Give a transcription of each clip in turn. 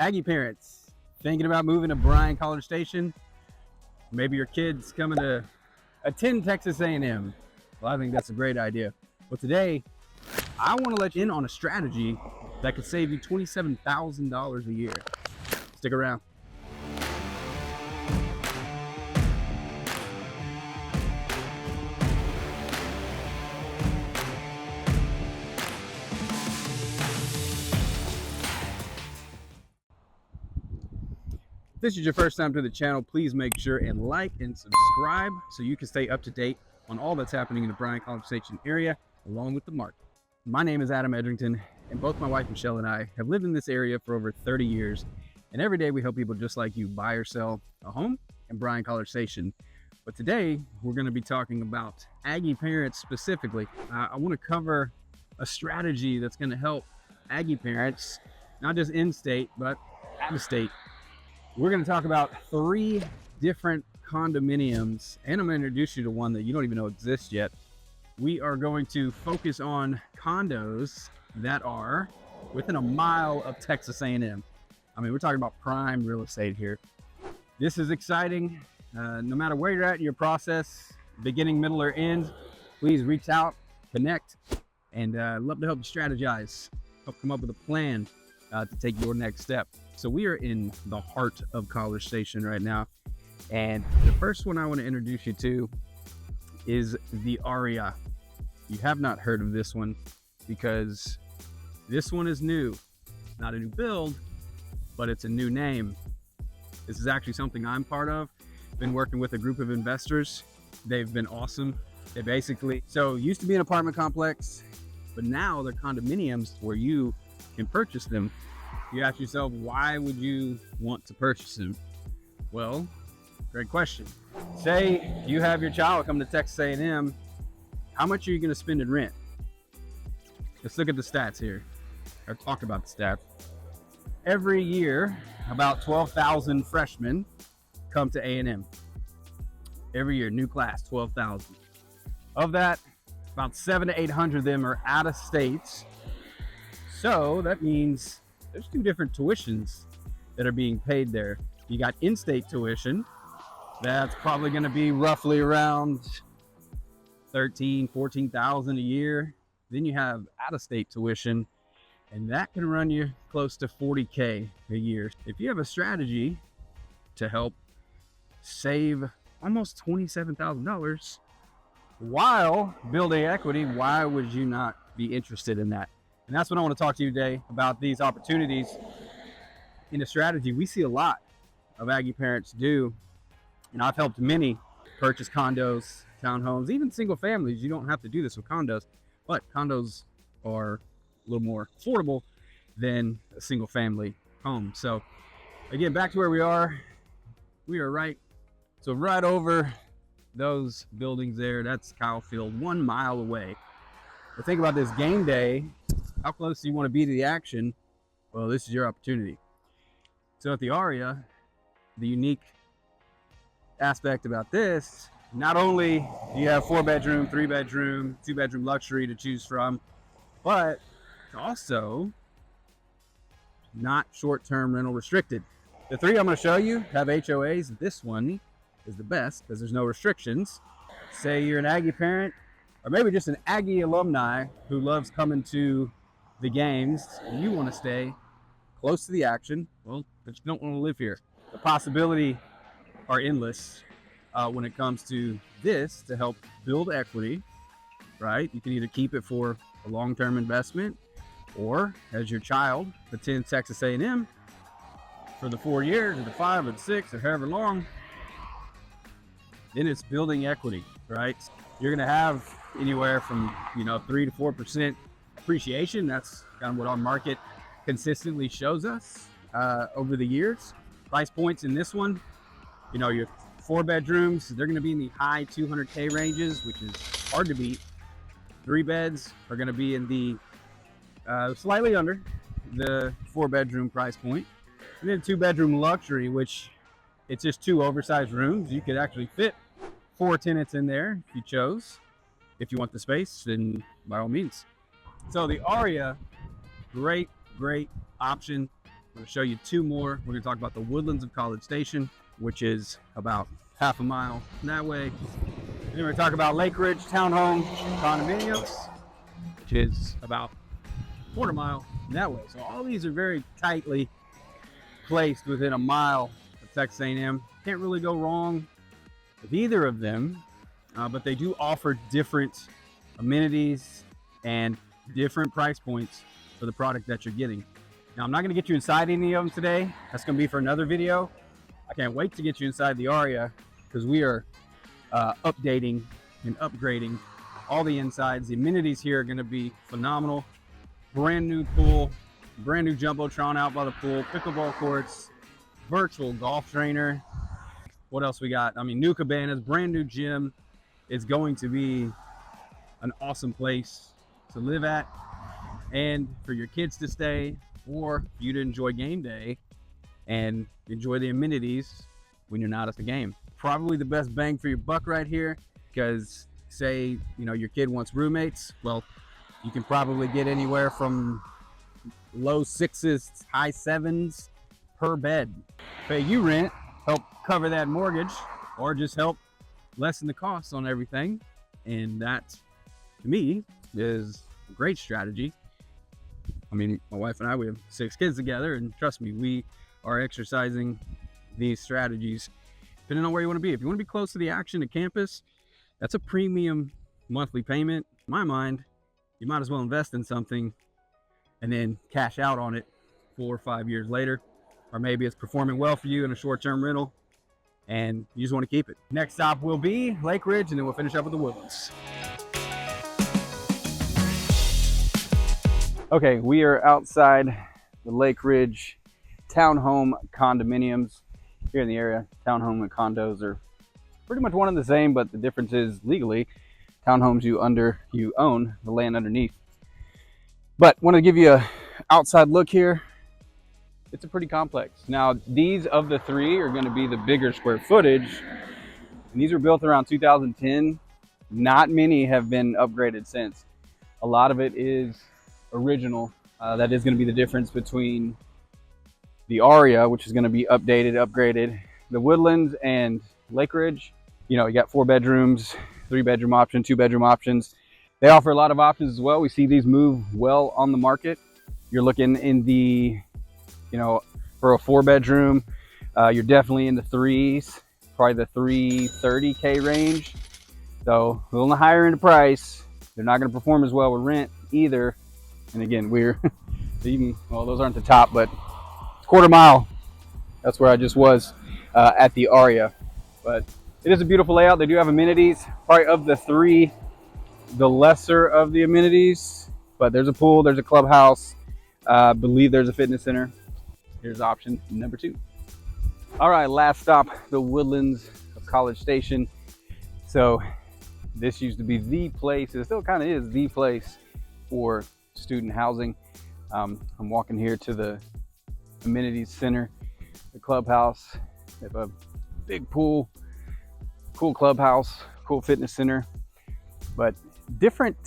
Aggie parents, thinking about moving to Bryan-College Station? Maybe your kid's coming to attend Texas A&M. Well, I think that's a great idea. Well, today, I want to let you in on a strategy that could save you $27,000 a year. Stick around. If this is your first time to the channel, please make sure and like and subscribe so you can stay up to date on all that's happening in the Bryan-College Station area along with the market. My name is Adam Edrington, and both my wife Michelle and I have lived in this area for over 30 years, and every day we help people just like you buy or sell a home in Bryan-College Station. But today we're going to be talking about Aggie parents specifically. I want to cover a strategy that's going to help Aggie parents, not just in-state but out-of-state. We're going to talk about 3 different condominiums, and I'm going to introduce you to one that you don't even know exists yet. We are going to focus on condos that are within a mile of Texas A&M. I mean, we're talking about prime real estate here. This is exciting. No matter where you're at in your process, beginning, middle, or end, please reach out, connect, and I'd love to help you strategize, help come up with a plan to take your next step. So we are in the heart of College Station right now, and the first one I want to introduce you to is the Aria. You have not heard of this one because this one is new. Not a new build, but it's a new name. This is actually something I'm part of. Been working with a group of investors. They've been awesome. They basically, so used to be an apartment complex, but now they're condominiums where you can purchase them. You ask yourself, why would you want to purchase them? Well, great question. Say you have your child come to Texas A&M, how much are you going to spend in rent? Let's look at the stats here, or talk about the stats. Every year, about 12,000 freshmen come to A&M. Every year, new class, 12,000. Of that, about 700 to 800 of them are out of state. So that means there's 2 different tuitions that are being paid there. You got in-state tuition. That's probably going to be roughly around 13, 14,000 a year. Then you have out-of-state tuition, and that can run you close to 40K a year. If you have a strategy to help save almost $27,000 while building equity, why would you not be interested in that? And that's what I want to talk to you today about, these opportunities in a strategy we see a lot of Aggie parents do. And I've helped many purchase condos, townhomes, even single families. You don't have to do this with condos, but condos are a little more affordable than a single family home. So again, back to where we are right over those buildings there. That's Kyle Field, 1 mile away. But think about this game day. How close do you want to be to the action? Well, this is your opportunity. So at the Aria, the unique aspect about this, not only do you have 4-bedroom, 3-bedroom, 2-bedroom luxury to choose from, but it's also not short-term rental restricted. The 3 I'm going to show you have HOAs. This one is the best because there's no restrictions. Say you're an Aggie parent, or maybe just an Aggie alumni who loves coming to the games, and you want to stay close to the action, well, but you don't want to live here. The possibilities are endless when it comes to this to help build equity, right? You can either keep it for a long-term investment, or as your child attends Texas A&M for the 4 years or the 5 or the 6 or however long, then it's building equity, right? You're going to have anywhere from 3 to 4% appreciation. That's kind of what our market consistently shows us over the years. Price points in this one, your 4 bedrooms, they're going to be in the high 200K ranges, which is hard to beat. 3 beds are going to be in the slightly under the 4-bedroom price point. And then 2-bedroom luxury, which it's just 2 oversized rooms. You could actually fit 4 tenants in there if you chose. If you want the space, then by all means. So the Aria, great option. I'm going to show you two more. We're going to talk about the Woodlands of College Station, which is about half a mile that way. And then we're going to talk about Lake Ridge Townhome Condominiums, which is about a quarter mile that way. So all these are very tightly placed within a mile of Texas A&M. Can't really go wrong with either of them, but they do offer different amenities and different price points for the product that you're getting. Now, I'm not going to get you inside any of them today. That's going to be for another video. I can't wait to get you inside the Aria because we are updating and upgrading all the insides. The amenities here are going to be phenomenal. Brand new pool, brand new jumbotron out by the pool, pickleball courts, virtual golf trainer. What else we got? I mean, new cabanas, brand new gym. It's going to be an awesome place to live at and for your kids to stay, or for you to enjoy game day and enjoy the amenities when you're not at the game. Probably the best bang for your buck right here, because say, you know, your kid wants roommates. Well, you can probably get anywhere from low 6s, high 7s per bed. Pay you rent, help cover that mortgage, or just help lessen the costs on everything. And that, to me, is a great strategy. I mean, my wife and I, we have 6 kids together, and trust me, we are exercising these strategies depending on where you want to be. If you want to be close to the action at campus, that's a premium monthly payment. In my mind, you might as well invest in something and then cash out on it 4 or 5 years later. Or maybe it's performing well for you in a short-term rental and you just want to keep it. Next stop will be Lake Ridge, and then we'll finish up with the Woodlands. Okay, we are outside the Lake Ridge townhome condominiums here in the area. Townhome and condos are pretty much one and the same, but the difference is legally, townhomes you own the land underneath. But want to give you a outside look here. It's a pretty complex. Now, these of the 3 are going to be the bigger square footage, and these were built around 2010. Not many have been upgraded since. A lot of it is original. That is going to be the difference between the Aria, which is going to be updated, upgraded. The Woodlands and Lake Ridge, you know, you got 4 bedrooms, 3-bedroom option, 2-bedroom options. They offer a lot of options as well. We see these move well on the market. You're looking in the, you know, for a 4-bedroom, you're definitely in the 3s, probably the 330K range. So a little on the higher end of price. They're not going to perform as well with rent either. And again, we're even, well, those aren't the top, but quarter mile. That's where I just was at the Aria. But it is a beautiful layout. They do have amenities. Probably of the 3, the lesser of the amenities. But there's a pool, there's a clubhouse. I believe there's a fitness center. Here's option number 2. All right, last stop, the Woodlands of College Station. So this used to be the place. It still kind of is the place for student housing. I'm walking here to the amenities center, the clubhouse. They have a big pool, cool clubhouse, cool fitness center, but different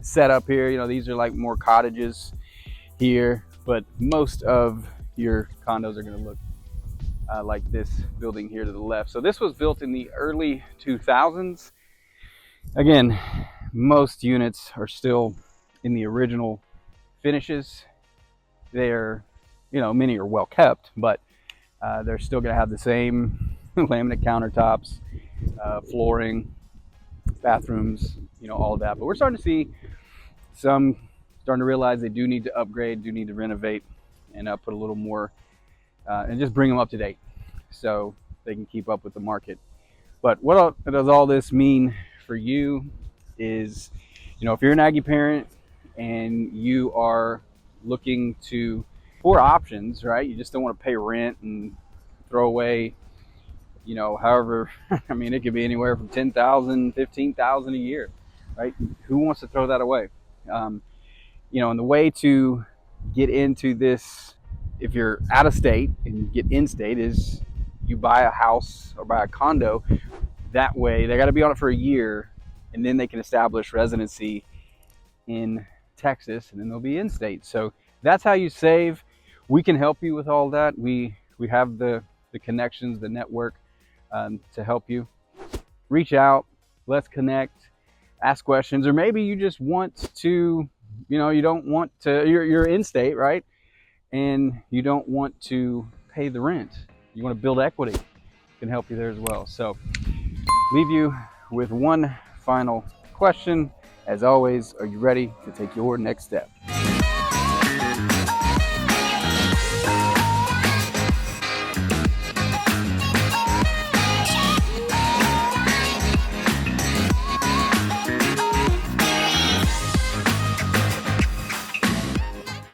setup here. You know, these are like more cottages here, but most of your condos are going to look like this building here to the left. So this was built in the early 2000s. Again, most units are still in the original finishes. They're, you know, many are well kept, but they're still going to have the same laminate countertops, flooring, bathrooms, you know, all of that. But we're starting to see some starting to realize they do need to upgrade, do need to renovate, and put a little more and just bring them up to date so they can keep up with the market. But what does all this mean for you is, you know, if you're an Aggie parent and you are looking for options, right? You just don't want to pay rent and throw away, you know, however, I mean, it could be anywhere from $10,000, $15,000 a year, right? Who wants to throw that away? You know, and the way to get into this, if you're out of state and get in state, is you buy a house or buy a condo. That way, they got to be on it for a year, and then they can establish residency in Texas, and then they'll be in state. So that's how you save. we can help you with all that. We have the connections, the network to help you. Reach out, let's connect, ask questions, or maybe you just want to, you don't want to, you're in state, right? And you don't want to pay the rent. You want to build equity. Can help you there as well. So leave you with one final question. As always, are you ready to take your next step?